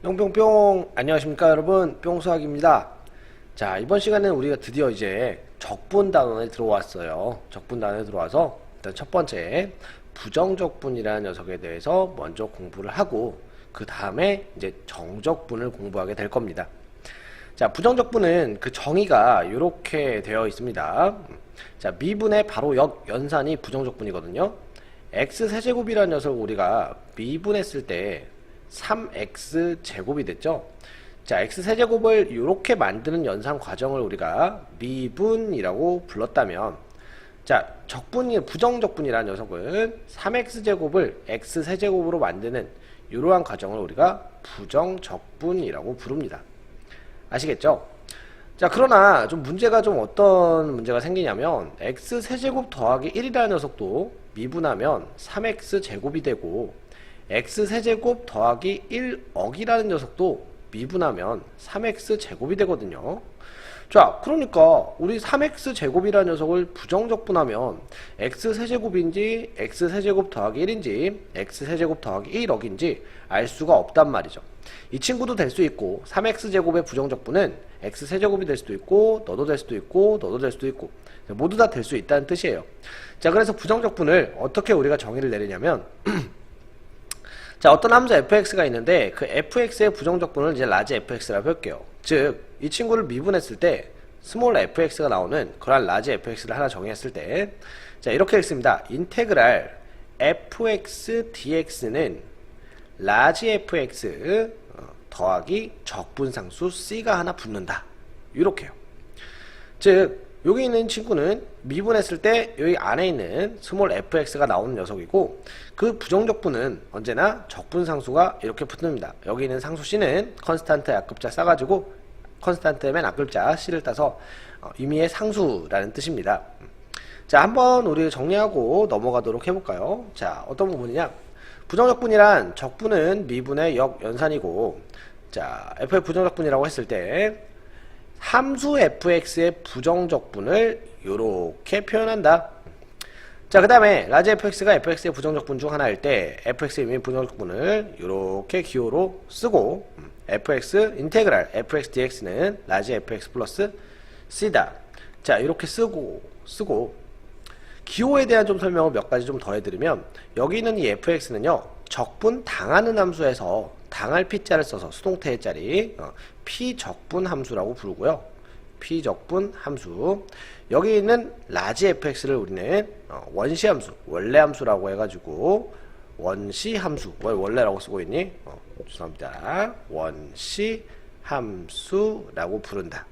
뿅뿅뿅, 안녕하십니까 여러분, 뿅수학입니다. 자, 이번 시간에는 우리가 드디어 이제 적분 단원에 들어왔어요. 적분 단원에 들어와서 일단 첫 번째 부정적분이라는 녀석에 대해서 먼저 공부를 하고 그 다음에 이제 정적분을 공부하게 될 겁니다. 자, 부정적분은 그 정의가 이렇게 되어 있습니다. 자, 미분의 바로 역연산이 부정적분이거든요. x세제곱이라는 녀석을 우리가 미분했을 때 3x제곱이 됐죠. 자, x세제곱을 이렇게 만드는 연산 과정을 우리가 미분이라고 불렀다면, 자, 부정적분이라는 녀석은 3x제곱을 x세제곱으로 만드는 이러한 과정을 우리가 부정적분이라고 부릅니다. 아시겠죠? 자, 그러나 문제가 어떤 문제가 생기냐면 x세제곱 더하기 1이라는 녀석도 미분하면 3x제곱이 되고 x세제곱 더하기 1억이라는 녀석도 미분하면 3x제곱이 되거든요. 자, 그러니까 우리 3x제곱이라는 녀석을 부정적분하면 x세제곱인지 x세제곱 더하기 1인지 x세제곱 더하기 1억인지 알 수가 없단 말이죠. 이 친구도 될 수 있고 3x제곱의 부정적분은 x세제곱이 될 수도 있고 너도 될 수도 있고 너도 될 수도 있고 모두 다 될 수 있다는 뜻이에요. 자, 그래서 부정적분을 어떻게 우리가 정의를 내리냐면 자, 어떤 함수 fx가 있는데 그 fx의 부정적분을 이제 라지 fx라고 할게요. 즉, 이 친구를 미분했을 때 스몰 fx가 나오는 그런 라지 fx를 하나 정의했을 때, 자, 이렇게 읽습니다. 인테그랄 fx dx는 라지 fx 더하기 적분상수 c가 하나 붙는다. 이렇게요. 즉, 여기 있는 친구는 미분했을 때 여기 안에 있는 스몰 fx가 나오는 녀석이고 그 부정적분은 언제나 적분상수가 이렇게 붙습니다. 여기 있는 상수 c는 컨스탄트의 앞글자 써가지고 컨스탄트의 맨 앞글자 c를 따서 임의의 상수라는 뜻입니다. 자, 한번 우리 정리하고 넘어가도록 해볼까요? 자, 어떤 부분이냐? 부정적분이란 적분은 미분의 역연산이고, 자, f의 부정적분이라고 했을 때 함수 fx의 부정적분을 이렇게 표현한다. 자, 그 다음에 라지 fx가 fx의 부정적분 중 하나일 때 fx의 임의 부정적분을 이렇게 기호로 쓰고 fx 인테그랄 fx dx는 라지 fx 플러스 c다. 자, 이렇게 쓰고 기호에 대한 설명을 몇 가지 더 해드리면 여기 있는 이 fx는요 적분 당하는 함수에서 당할 p자를 써서 수동태의 자리 피적분 함수라고 부르고요. 피적분 함수. 여기 있는 라지 fx를 우리는 원시 함수, 원래 함수라고 해가지고 원시 함수, 왜 원래라고 쓰고 있니? 죄송합니다. 원시 함수라고 부른다.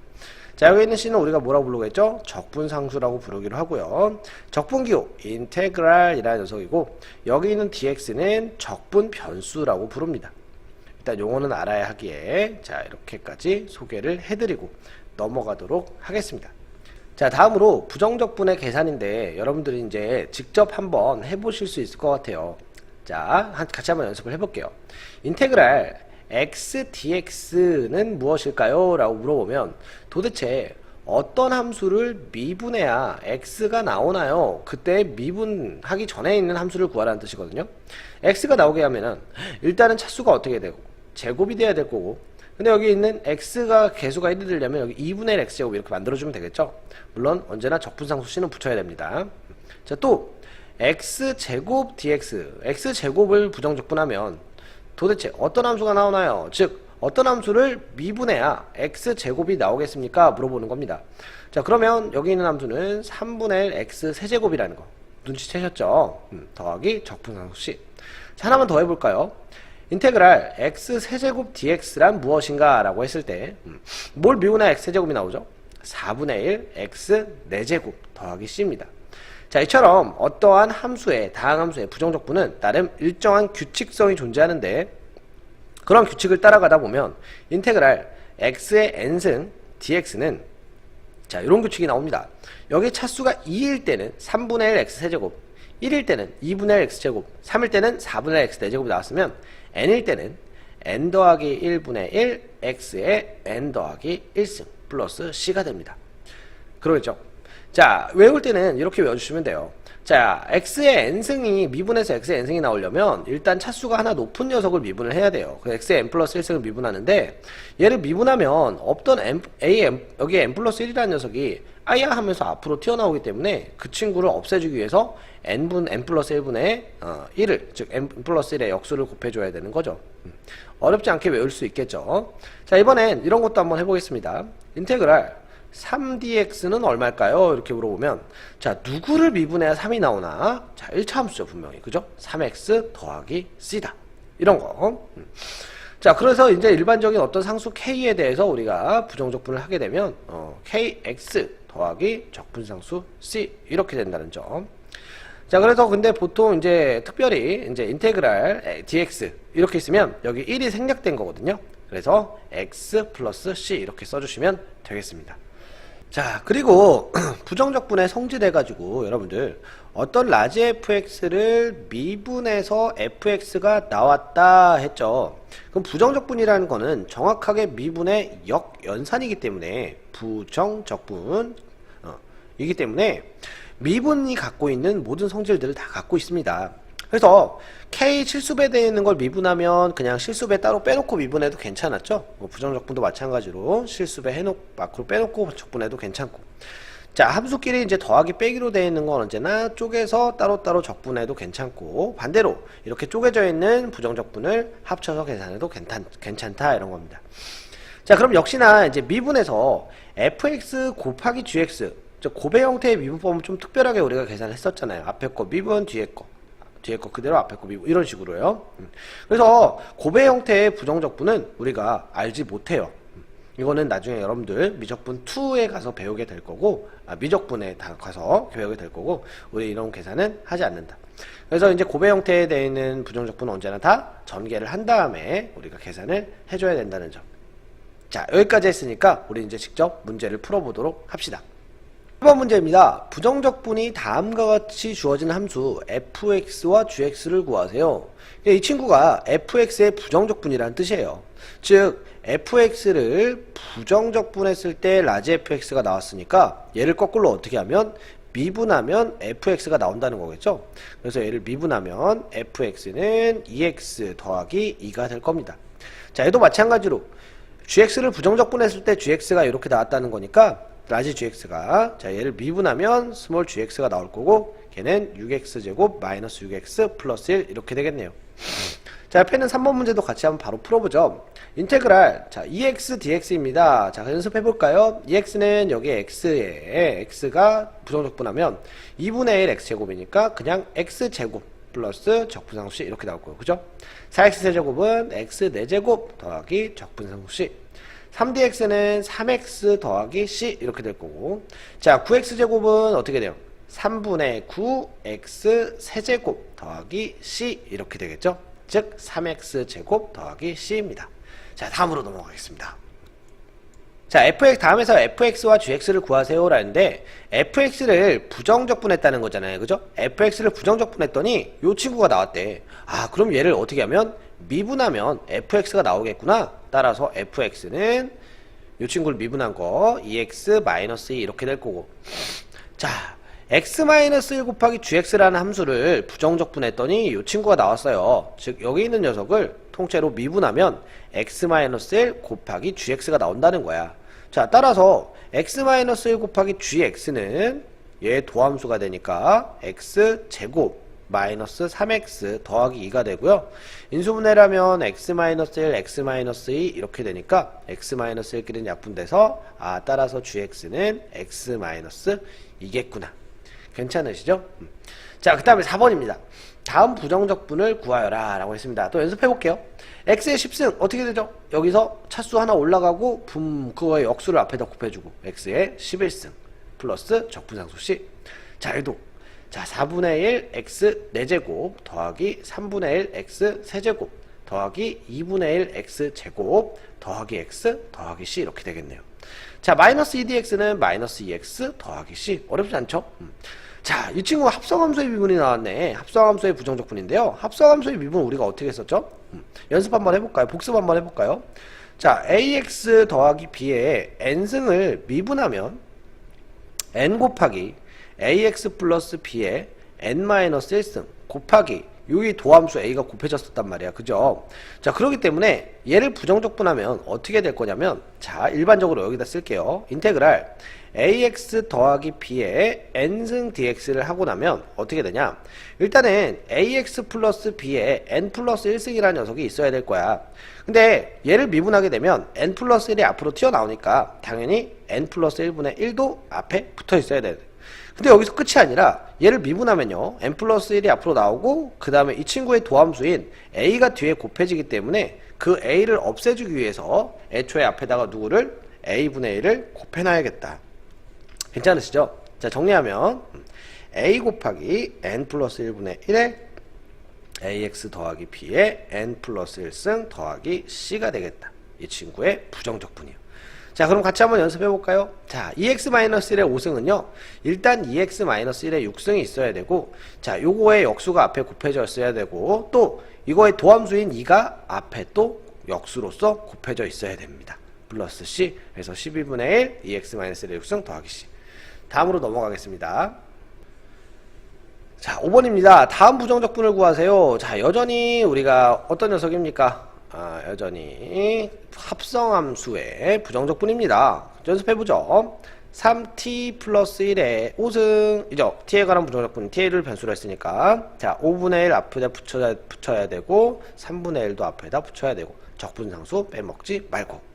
자, 여기 있는 c는 우리가 뭐라고 부르고 했죠? 적분상수라고 부르기로 하고요. 적분기호, 인테그랄이라는 녀석이고 여기 있는 dx는 적분변수라고 부릅니다. 일단 용어는 알아야 하기에 자, 이렇게까지 소개를 해드리고 넘어가도록 하겠습니다. 자, 다음으로 부정적분의 계산인데 여러분들이 이제 직접 한번 해보실 수 있을 것 같아요. 자, 같이 한번 연습을 해볼게요. 인테그랄 x dx는 무엇일까요? 라고 물어보면 도대체 어떤 함수를 미분해야 x가 나오나요? 그때 미분하기 전에 있는 함수를 구하라는 뜻이거든요. x가 나오게 하면은 일단은 차수가 어떻게 되고 제곱이 돼야 될 거고, 근데 여기 있는 x가 개수가 1이 되려면 여기 2분의 1 x제곱 이렇게 만들어주면 되겠죠. 물론 언제나 적분상수 c는 붙여야 됩니다. 자, 또 x제곱 dx, x제곱을 부정적분하면 도대체 어떤 함수가 나오나요? 즉 어떤 함수를 미분해야 x제곱이 나오겠습니까? 물어보는 겁니다. 자, 그러면 여기 있는 함수는 3분의 1 x세제곱이라는 거 눈치채셨죠? 더하기 적분상수 c. 자, 하나만 더 해볼까요? 인테그랄 x세제곱 dx란 무엇인가? 라고 했을 때 뭘 미분해야 x세제곱이 나오죠? 4분의 1 x 4제곱 더하기 c입니다. 자, 이처럼 어떠한 함수의 다항함수의 부정적분은 나름 일정한 규칙성이 존재하는데 그런 규칙을 따라가다 보면 인테그랄 x의 n승 dx는 자, 이런 규칙이 나옵니다. 여기 차수가 2일 때는 3분의 1 x세제곱, 1일 때는 2분의 1 x제곱, 3일 때는 4분의 1 x 4제곱이 나왔으면 n일 때는 n 더하기 1분의 1 x의 n 더하기 1승 플러스 c가 됩니다. 그러겠죠? 자, 외울 때는 이렇게 외워주시면 돼요. 자, x의 n승이 미분에서 x의 n승이 나오려면 일단 차수가 하나 높은 녀석을 미분을 해야 돼요. 그 x의 n 플러스 1승을 미분하는데 얘를 미분하면 없던 여기 n 플러스 1이라는 녀석이 아야 하면서 앞으로 튀어나오기 때문에 그 친구를 없애주기 위해서 n 플러스 1분의 1을 즉 n 플러스 1의 역수를 곱해줘야 되는 거죠. 어렵지 않게 외울 수 있겠죠. 자, 이번엔 이런 것도 한번 해보겠습니다. 인테그랄 3dx는 얼마일까요? 이렇게 물어보면 자, 누구를 미분해야 3이 나오나? 자, 1차 함수죠, 분명히. 그죠? 3x 더하기 c다. 이런 거. 자, 그래서 이제 일반적인 어떤 상수 k에 대해서 우리가 부정적분을 하게 되면 kx 더하기 적분상수 c 이렇게 된다는 점. 자, 그래서 근데 보통 이제 특별히 이제 인테그랄 dx 이렇게 있으면 여기 1이 생략된 거거든요. 그래서 x 플러스 c 이렇게 써주시면 되겠습니다. 자, 그리고 부정적분에 성질해가지고 여러분들 어떤 라지 fx를 미분해서 fx가 나왔다 했죠. 그럼 부정적분이라는 거는 정확하게 미분의 역연산이기 때문에 부정적분 이기 때문에 미분이 갖고 있는 모든 성질들을 다 갖고 있습니다. 그래서 K 실수배 되어 있는 걸 미분하면 그냥 실수배 따로 빼놓고 미분해도 괜찮았죠. 부정적분도 마찬가지로 실수배 밖으로 빼놓고 적분해도 괜찮고. 자, 함수끼리 이제 더하기 빼기로 되어 있는 건 언제나 쪼개서 따로따로 적분해도 괜찮고, 반대로 이렇게 쪼개져 있는 부정적분을 합쳐서 계산해도 괜찮다 이런 겁니다. 자, 그럼 역시나 이제 미분에서 fx 곱하기 gx, 즉 곱의 형태의 미분법은 좀 특별하게 우리가 계산했었잖아요. 앞에 거 미분, 뒤에 거 그대로 앞에 거 미분, 이런 식으로요. 그래서 곱의 형태의 부정적분은 우리가 알지 못해요. 이거는 나중에 여러분들 미적분 2에 가서 배우게 될 거고, 미적분에 가서 배우게 될 거고, 우리 이런 계산은 하지 않는다. 그래서 이제 곱의 형태에 되어 있는 부정적분은 언제나 다 전개를 한 다음에 우리가 계산을 해줘야 된다는 점. 자, 여기까지 했으니까 우리 이제 직접 문제를 풀어보도록 합시다. 1번 문제입니다. 부정적분이 다음과 같이 주어진 함수 fx와 gx를 구하세요. 이 친구가 fx의 부정적분이라는 뜻이에요. 즉 fx를 부정적분했을 때 라지 fx가 나왔으니까 얘를 거꾸로 어떻게 하면 미분하면 fx가 나온다는 거겠죠. 그래서 얘를 미분하면 fx는 2x 더하기 2가 될 겁니다. 자, 얘도 마찬가지로 gx를 부정적분했을 때 gx가 이렇게 나왔다는 거니까 라지 gx가, 자, 얘를 미분하면 스몰 gx가 나올 거고, 걔는 6x제곱 마이너스 6x 플러스 1 이렇게 되겠네요. 자, 옆에는 3번 문제도 같이 한번 바로 풀어보죠. 인테그랄, 자, 2x dx입니다. 자, 연습해볼까요? 2x는 여기 x에 x가 부정적분하면 2분의 1 x제곱이니까 그냥 x제곱 플러스 적분상수 이렇게 나올 거예요. 그죠? 4x 세제곱은 x 4제곱 더하기 적분상수 c, 3dx는 3x 더하기 c 이렇게 될 거고, 자, 9x제곱은 어떻게 돼요? 3분의 9 x 세제곱 더하기 c 이렇게 되겠죠? 즉 3x제곱 더하기 c입니다. 자, 다음으로 넘어가겠습니다. 자, 다음에서 fx와 gx를 구하세요 라는데, fx를 부정적분했다는 거잖아요. 그죠? fx를 부정적분했더니 요 친구가 나왔대. 아, 그럼 얘를 어떻게 하면 미분하면 fx가 나오겠구나. 따라서 fx는 요 친구를 미분한 거 2x-2 이렇게 될 거고, 자, x-1 곱하기 gx라는 함수를 부정적분했더니 요 친구가 나왔어요. 즉 여기 있는 녀석을 통째로 미분하면 x-1 곱하기 gx가 나온다는 거야. 자, 따라서 x-1 곱하기 gx는 얘 도함수가 되니까 x제곱 마이너스 3x 더하기 2가 되고요. 인수분해라면 x-1, x-2 이렇게 되니까 x-1끼리는 약분돼서 따라서 gx는 x-2겠구나. 괜찮으시죠? 자, 그 다음에 4번입니다. 다음 부정적분을 구하여라 라고 했습니다. 또 연습해볼게요. x의 10승 어떻게 되죠? 여기서 차수 하나 올라가고 그거의 역수를 앞에다 곱해주고 x의 11승 플러스 적분상수 c. 자, 얘도 자, 4분의 1 x 4제곱 더하기 3분의 1 x 세제곱 더하기 2분의 1 x 제곱 더하기 x 더하기 c 이렇게 되겠네요. 자, 마이너스 2dx는 마이너스 2x 더하기 c. 어렵지 않죠? 자, 이 친구가 합성함수의 미분이 나왔네. 합성함수의 부정적분인데요. 합성함수의 미분 우리가 어떻게 했었죠? 연습 한번 해볼까요? 복습 한번 해볼까요? 자, ax 더하기 b의 n승을 미분하면 n 곱하기 ax 플러스 b의 n-1승 곱하기 여기 도함수 a가 곱해졌었단 말이야. 그죠? 자, 그렇기 때문에 얘를 부정적분하면 어떻게 될 거냐면, 자, 일반적으로 여기다 쓸게요. 인테그랄 ax 더하기 b의 n승 dx를 하고 나면 어떻게 되냐? 일단은 ax 플러스 b의 n 플러스 1승이라는 녀석이 있어야 될 거야. 근데 얘를 미분하게 되면 n 플러스 1이 앞으로 튀어나오니까 당연히 n 플러스 1분의 1도 앞에 붙어 있어야 돼. 근데 여기서 끝이 아니라 얘를 미분하면요, n 플러스 1이 앞으로 나오고 그 다음에 이 친구의 도함수인 a가 뒤에 곱해지기 때문에 그 a를 없애주기 위해서 애초에 앞에다가 누구를 a분의 1을 곱해놔야겠다. 괜찮으시죠? 자, 정리하면 a 곱하기 n 플러스 1분의 1에 ax 더하기 b의 n 플러스 1승 더하기 c가 되겠다. 이 친구의 부정적분이요. 자, 그럼 같이 한번 연습해 볼까요? 자, 2x-1의 5승은요, 일단 2x-1의 6승이 있어야 되고, 자, 요거의 역수가 앞에 곱해져 있어야 되고, 또 이거의 도함수인 2가 앞에 또 역수로서 곱해져 있어야 됩니다. 플러스 c, 그래서 12분의 1 2x-1의 6승 더하기 c. 다음으로 넘어가겠습니다. 자, 5번입니다. 다음 부정적분을 구하세요. 자, 여전히 우리가 어떤 녀석입니까? 여전히 합성함수의 부정적분입니다. 연습해보죠. 3t 플러스 1의 5승이죠. t에 관한 부정적분, t를 변수로 했으니까, 자, 5분의 1 앞에다 붙여야 되고 3분의 1도 앞에다 붙여야 되고, 적분상수 빼먹지 말고.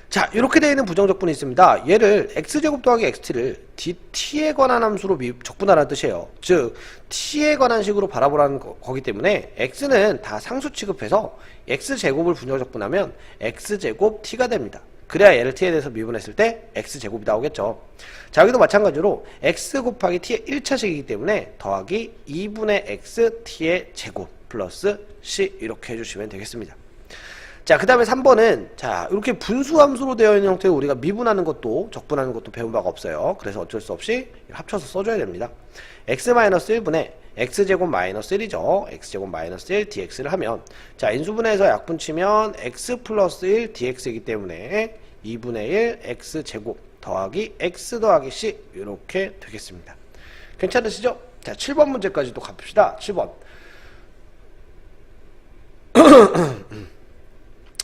자, 이렇게 되어 있는 부정적분이 있습니다. 얘를 x제곱 더하기 xt를 t에 관한 함수로 적분하라는 뜻이에요. 즉, t에 관한 식으로 바라보라는 거기 때문에 x는 다 상수 취급해서 x제곱을 부정적분하면 x제곱 t가 됩니다. 그래야 얘를 t에 대해서 미분했을 때 x제곱이 나오겠죠. 자, 여기도 마찬가지로 x 곱하기 t의 1차식이기 때문에 더하기 2분의 x t의 제곱 플러스 c 이렇게 해주시면 되겠습니다. 자, 그 다음에 3번은, 자, 이렇게 분수함수로 되어 있는 형태로 우리가 미분하는 것도 적분하는 것도 배운 바가 없어요. 그래서 어쩔 수 없이 합쳐서 써줘야 됩니다. x-1분의 x제곱 마이너스 1이죠. x제곱 마이너스 1 dx를 하면, 자, 인수분해에서 약분치면 x 플러스 1 dx이기 때문에 2분의 1 x제곱 더하기 x 더하기 c 이렇게 되겠습니다. 괜찮으시죠? 자, 7번 문제까지 또 가봅시다. 7번.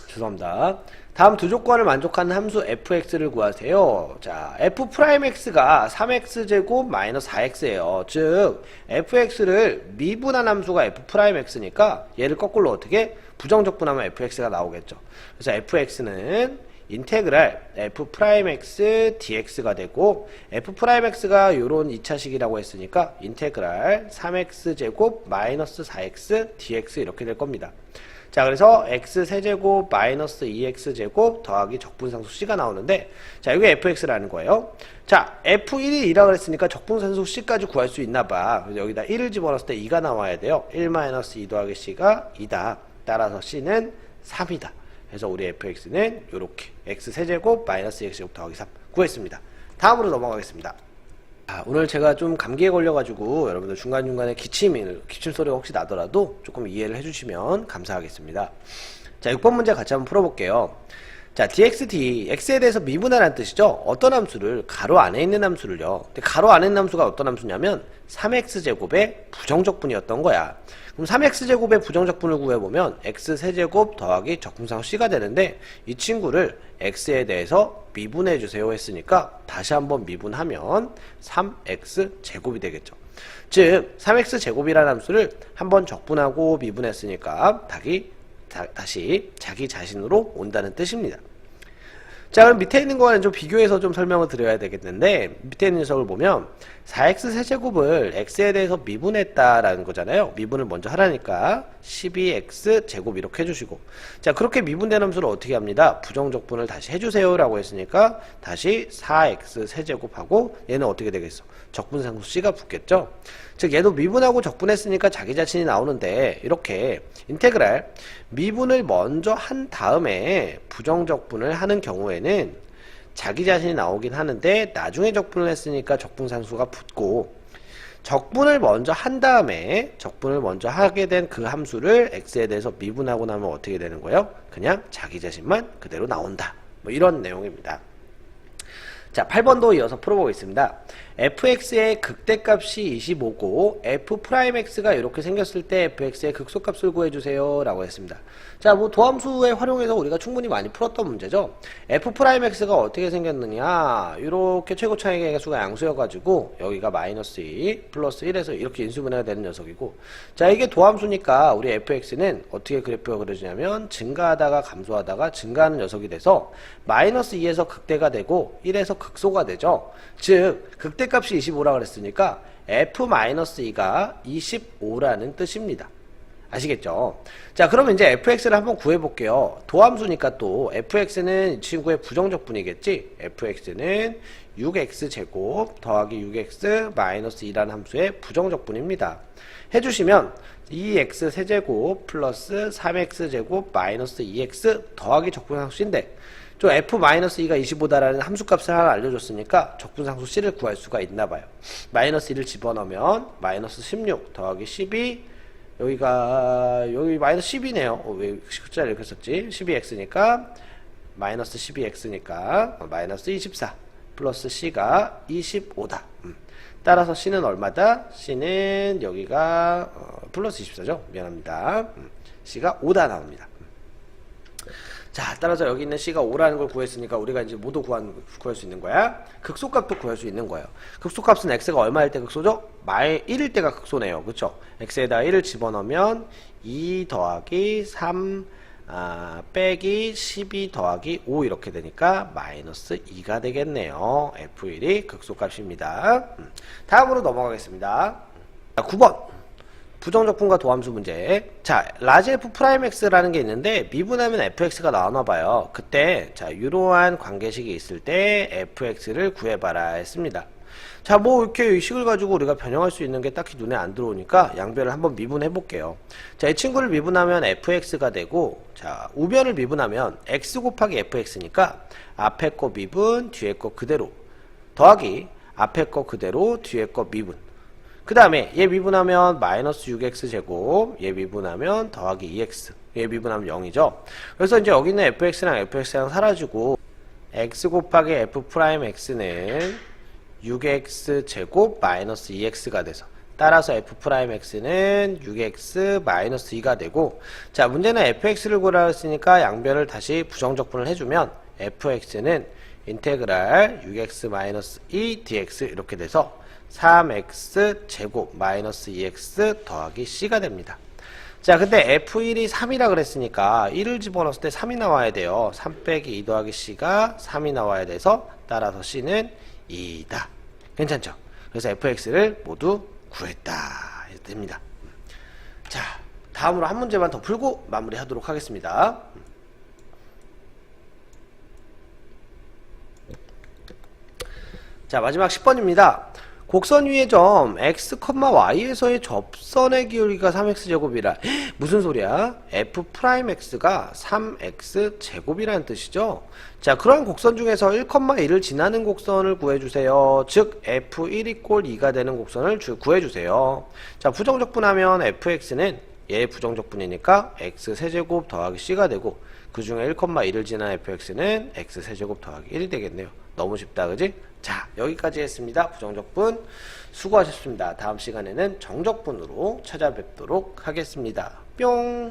죄송합니다. 다음 두 조건을 만족하는 함수 fx를 구하세요. 자, f'x가 3x제곱 마이너스 4x예요. 즉, fx를 미분한 함수가 f'x니까 얘를 거꾸로 어떻게? 부정적분하면 fx가 나오겠죠. 그래서 fx는 인테그랄 f'x dx가 되고, f'x가 요런 2차식이라고 했으니까 인테그랄 3x제곱 마이너스 4x dx 이렇게 될 겁니다. 자, 그래서 x-세제곱 마이너스 2x제곱 더하기 적분상수 c가 나오는데, 자, 이게 fx라는 거예요. 자, f1이 2라고 했으니까 적분상수 c까지 구할 수 있나봐. 그래서 여기다 1을 집어넣었을 때 2가 나와야 돼요. 1-2 더하기 c가 2다. 따라서 c는 3이다. 그래서 우리 fx는 요렇게 x-세제곱 마이너스 2x제곱 더하기 3 구했습니다. 다음으로 넘어가겠습니다. 오늘 제가 좀 감기에 걸려가지고 여러분들 중간중간에 기침 소리가 혹시 나더라도 조금 이해를 해주시면 감사하겠습니다. 자, 6번 문제 같이 한번 풀어볼게요. 자, dx, x에 대해서 미분하라는 뜻이죠. 어떤 함수를, 가로 안에 있는 함수를요. 근데 가로 안에 있는 함수가 어떤 함수냐면 3x제곱의 부정적분이었던 거야. 그럼 3x제곱의 부정적분을 구해보면 x세제곱 더하기 적분상 c가 되는데, 이 친구를 x에 대해서 미분해주세요 했으니까 다시 한번 미분하면 3x제곱이 되겠죠. 즉, 3x제곱이라는 함수를 한번 적분하고 미분했으니까 다시 자기 자신으로 온다는 뜻입니다. 자, 그럼 밑에 있는 거와는 좀 비교해서 좀 설명을 드려야 되겠는데, 밑에 있는 녀석을 보면 4x 세제곱을 x에 대해서 미분했다라는 거잖아요. 미분을 먼저 하라니까 12x 제곱 이렇게 해주시고, 자, 그렇게 미분된 함수를 어떻게 합니다? 부정적분을 다시 해주세요 라고 했으니까 다시 4x 세제곱하고, 얘는 어떻게 되겠어? 적분상수 c가 붙겠죠. 즉, 얘도 미분하고 적분했으니까 자기 자신이 나오는데, 이렇게 인테그랄 미분을 먼저 한 다음에 부정적분을 하는 경우에는 자기 자신이 나오긴 하는데, 나중에 적분을 했으니까 적분상수가 붙고, 적분을 먼저 한 다음에 적분을 먼저 하게 된 그 함수를 x에 대해서 미분하고 나면 어떻게 되는 거예요? 그냥 자기 자신만 그대로 나온다. 뭐 이런 내용입니다. 자, 8번도 이어서 풀어보겠습니다. fx의 극대값이 25고 f'x가 이렇게 생겼을 때 fx의 극소값을 구해주세요 라고 했습니다. 자, 뭐 도함수에 활용해서 우리가 충분히 많이 풀었던 문제죠. f'x가 어떻게 생겼느냐, 이렇게 최고 차이의 개수가 양수여가지고 여기가 마이너스 2 플러스 1에서 이렇게 인수분해가 되는 녀석이고, 자, 이게 도함수니까 우리 fx는 어떻게 그래프가 그려지냐면 증가하다가 감소하다가 증가하는 녀석이 돼서 마이너스 2에서 극대가 되고 1에서 극소가 되죠. 즉 극대값이 25라 그랬으니까 f-2가 25라는 뜻입니다. 아시겠죠? 자, 그러면 이제 fx를 한번 구해볼게요. 도함수니까 또 fx는 이 친구의 부정적분이겠지? fx는 6x제곱 더하기 6x 마이너스 2라는 함수의 부정적분입니다. 해주시면 2x 세제곱 플러스 3x제곱 마이너스 2x 더하기 적분상수인데, 저 f-2가 25다라는 함수값을 하나 알려줬으니까 적분상수 c를 구할 수가 있나봐요. 마이너스 1을 집어넣으면 마이너스 16 더하기 12, 여기 마이너스 10이네요. 왜 숫자를 이렇게 썼지? 12x니까 마이너스 12x니까 마이너스 24 플러스 c가 25다. 따라서 c는 얼마다? c는 여기가 플러스 24죠. 미안합니다. c가 5다 나옵니다. 자, 따라서 여기 있는 c가 5라는 걸 구했으니까 우리가 이제 모두 구할 수 있는 거야. 극소값도 구할 수 있는 거예요. 극소값은 x가 얼마일 때 극소죠? 1일 때가 극소네요. 그쵸? x에다 1을 집어넣으면 2 더하기 3 빼기 12 더하기 5 이렇게 되니까 마이너스 2가 되겠네요. f1이 극소값입니다. 다음으로 넘어가겠습니다. 자, 9번. 부정적분과 도함수 문제. 자, 라지 f'x라는 게 있는데 미분하면 fx가 나오나봐요. 그때 자, 이러한 관계식이 있을 때 fx를 구해봐라 했습니다. 자, 뭐 이렇게 이 식을 가지고 우리가 변형할 수 있는 게 딱히 눈에 안 들어오니까 양변을 한번 미분해 볼게요. 자, 이 친구를 미분하면 fx가 되고, 자, 우변을 미분하면 x 곱하기 fx니까 앞에 거 미분, 뒤에 거 그대로 더하기 앞에 거 그대로, 뒤에 거 미분. 그 다음에 얘 미분하면 마이너스 6x 제곱, 얘 미분하면 더하기 2x, 얘 미분하면 0이죠. 그래서 이제 여기 있는 fx랑 fx랑 사라지고 x 곱하기 f'x는 6x 제곱 마이너스 2x가 돼서, 따라서 f'x는 6x 마이너스 2가 되고, 자, 문제는 fx를 구하라 했으니까 양변을 다시 부정적분을 해주면 fx는 인테그랄 6x 마이너스 2 dx 이렇게 돼서 3x 제곱 마이너스 2x 더하기 c가 됩니다. 자, 근데 f1이 3이라 그랬으니까 1을 집어넣었을 때 3이 나와야 돼요. 3 빼기 2 더하기 c가 3이 나와야 돼서 따라서 c는 2다. 괜찮죠? 그래서 fx를 모두 구했다. 이렇게 됩니다. 자, 다음으로 한 문제만 더 풀고 마무리하도록 하겠습니다. 자, 마지막 10번입니다. 곡선 위의 점 x, y에서의 접선의 기울기가 3x제곱이라 무슨 소리야? f'x가 3x제곱이라는 뜻이죠. 자, 그런 곡선 중에서 1,1을 지나는 곡선을 구해주세요. 즉 f1 꼴 2가 되는 곡선을 구해주세요. 자, 부정적분하면 fx는 얘 부정적분이니까 x세제곱 더하기 c가 되고, 그 중에 1,1을 지난 fx는 x세제곱 더하기 1이 되겠네요. 너무 쉽다, 그지? 자, 여기까지 했습니다. 부정적분 수고하셨습니다. 다음 시간에는 정적분으로 찾아뵙도록 하겠습니다. 뿅!